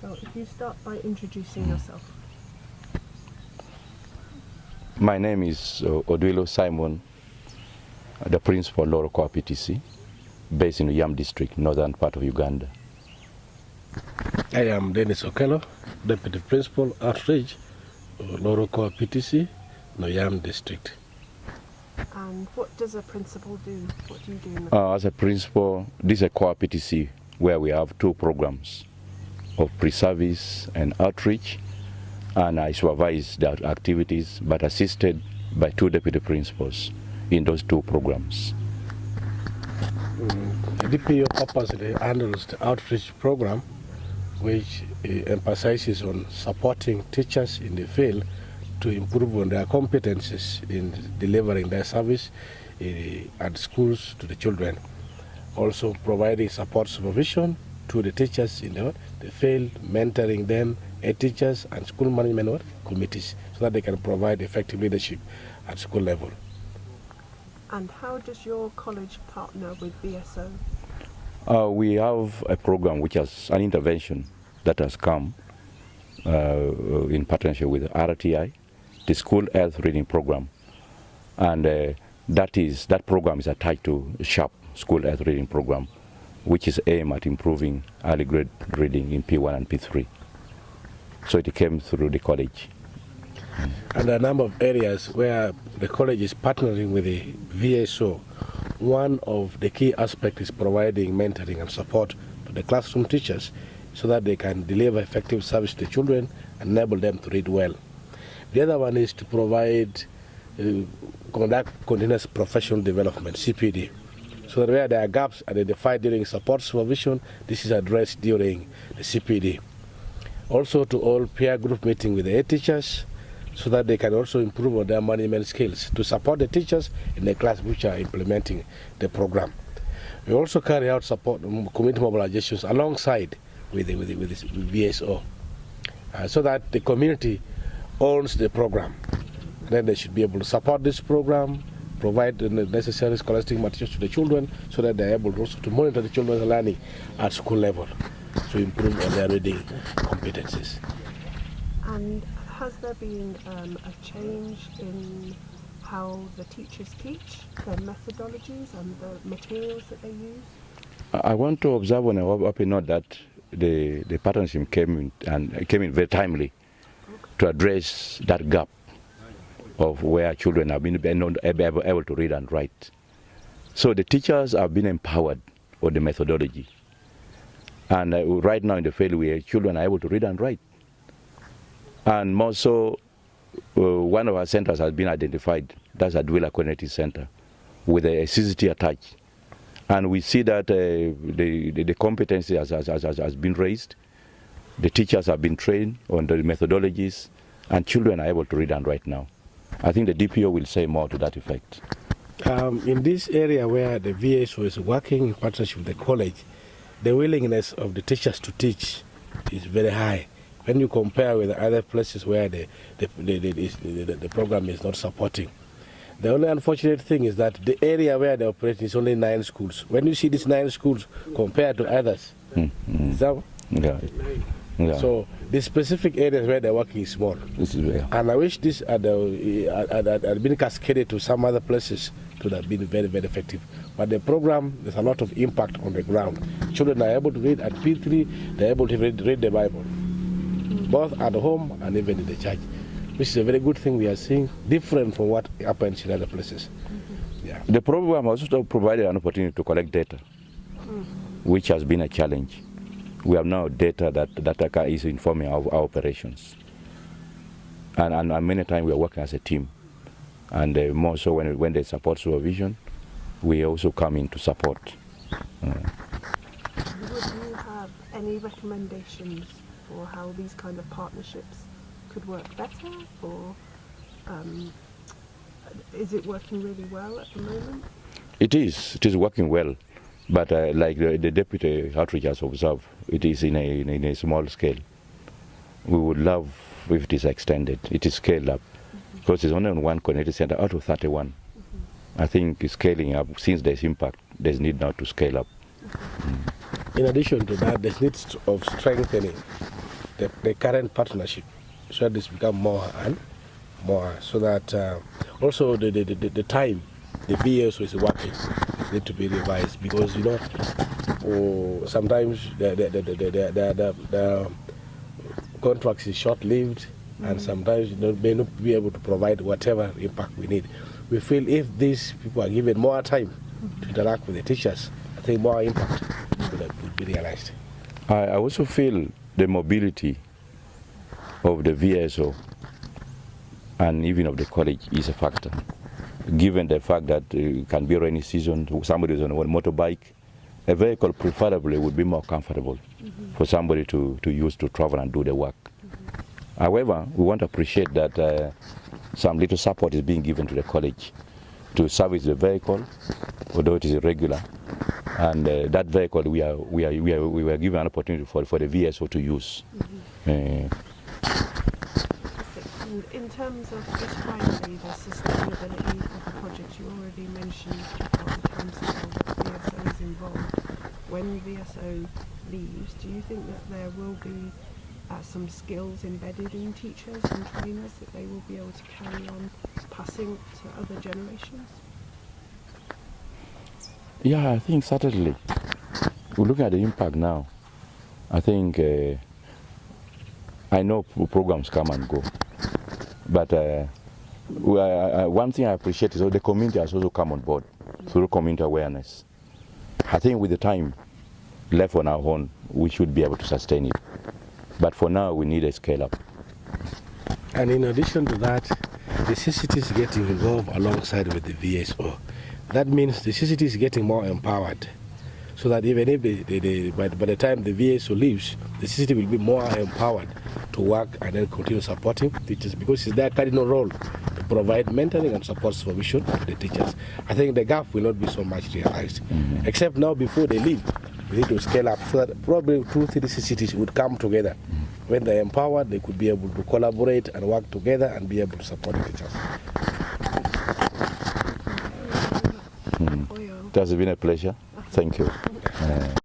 So if you start by introducing yourself. My name is Odwillo Simon, the principal Loro PTC, based in Yam district, northern part of Uganda. I am Dennis Okello, deputy principal outreach, Loro PTC, Yam district. And what does a principal do? What do you do in the As a principal, this is a core PTC where we have two programs of pre-service and outreach, and I supervise the activities but assisted by two deputy principals in those two programs. The DPO purposely handles the outreach program, which emphasizes on supporting teachers in the field to improve on their competencies in delivering their service at schools to the children. Also providing support supervision to the teachers in the field, mentoring them, teachers and school management committees so that they can provide effective leadership at school level. And how does your college partner with BSO? We have a program which has an intervention that has come in partnership with RTI, the School Health Reading Program, and that program is attached to SHARP, School Health Reading Program, which is aimed at improving early grade reading in P1 and P3. So it came through the college. And a number of areas where the college is partnering with the VSO. One of the key aspects is providing mentoring and support to the classroom teachers so that they can deliver effective service to children and enable them to read well. The other one is to provide, conduct continuous professional development, CPD. So that where there are gaps identified during support supervision, this is addressed during the CPD. Also to all peer group meeting with the teachers so that they can also improve on their management skills to support the teachers in the class which are implementing the program. We also carry out support community mobilizations alongside with the VSO so that the community owns the program. Then they should be able to support this program, provide the necessary scholastic materials to the children so that they're able also to monitor the children's learning at school level to improve on their reading competencies. And has there been a change in how the teachers teach, their methodologies and the materials that they use? I want to observe on a happy note that the partnership came in very timely to address that gap of where children have been able to read and write. So the teachers have been empowered with the methodology. And right now in the field where children are able to read and write. And more so, one of our centers has been identified, that's Odwillo Community Center, with a CCT attached. And we see that the competency has been raised, the teachers have been trained on the methodologies, and children are able to read and write now. I think the DPO will say more to that effect. In this area where the VSO is working in partnership with the college, the willingness of the teachers to teach is very high when you compare with other places where the program is not supporting. The only unfortunate thing is that the area where they operate is only 9 schools. When you see these 9 schools compared to others, so the specific areas where they're working is small. And I wish this had been cascaded to some other places to have been very, very effective. But the program, there's a lot of impact on the ground. Children are able to read at P3, they're able to read the Bible, both at home and even in the church, which is a very good thing we are seeing, different from what happens in other places. Yeah. The program also provided an opportunity to collect data, which has been a challenge. We have now data that is informing our operations. And many times we are working as a team. And more so when they support supervision, we also come in to support. Would you have any recommendations for how these kind of partnerships could work better, or is it working really well at the moment? It is working well, but like the deputy outreach has observed, it is in a small scale. We would love if it is extended, it is scaled up, because it's only on one community center out of 31. I think scaling up, since there's impact, there's need now to scale up. In addition to that, there's need of strengthening the current partnership should this become more and more, so that also the time the VSO is working need to be revised, because sometimes the contracts is short-lived, and sometimes may not be able to provide whatever impact we need. We feel if these people are given more time to interact with the teachers, I think more impact would be realized. I also feel the mobility of the VSO and even of the college is a factor, given the fact that it can be rainy season, somebody is on a motorbike, a vehicle preferably would be more comfortable for somebody to use to travel and do the work. However, we want to appreciate that some little support is being given to the college to service the vehicle, although it is irregular. And that vehicle we were given an opportunity for the VSO to use. And in terms of just finally the sustainability of the project, you already mentioned about the council of VSOs involved. When VSO leaves, do you think that there will be some skills embedded in teachers and trainers that they will be able to carry on passing to other generations? Yeah, I think certainly. We look at the impact now. I think I know programs come and go, but one thing I appreciate is that the community has also come on board through community awareness. I think with the time left on our own, we should be able to sustain it. But for now, we need a scale up. And in addition to that, the CCT is getting involved alongside with the VSO. That means the CCT is getting more empowered, so that even if by the time the VSO leaves, the CCT will be more empowered to work and then continue supporting teachers, because it's their cardinal role to provide mentoring and support supervision to the teachers. I think the gap will not be so much realized, except now before they leave, we need to scale up so that probably 2-3 CCTs would come together. When they're empowered, they could be able to collaborate and work together and be able to support the teachers. It has been a pleasure. Thank you.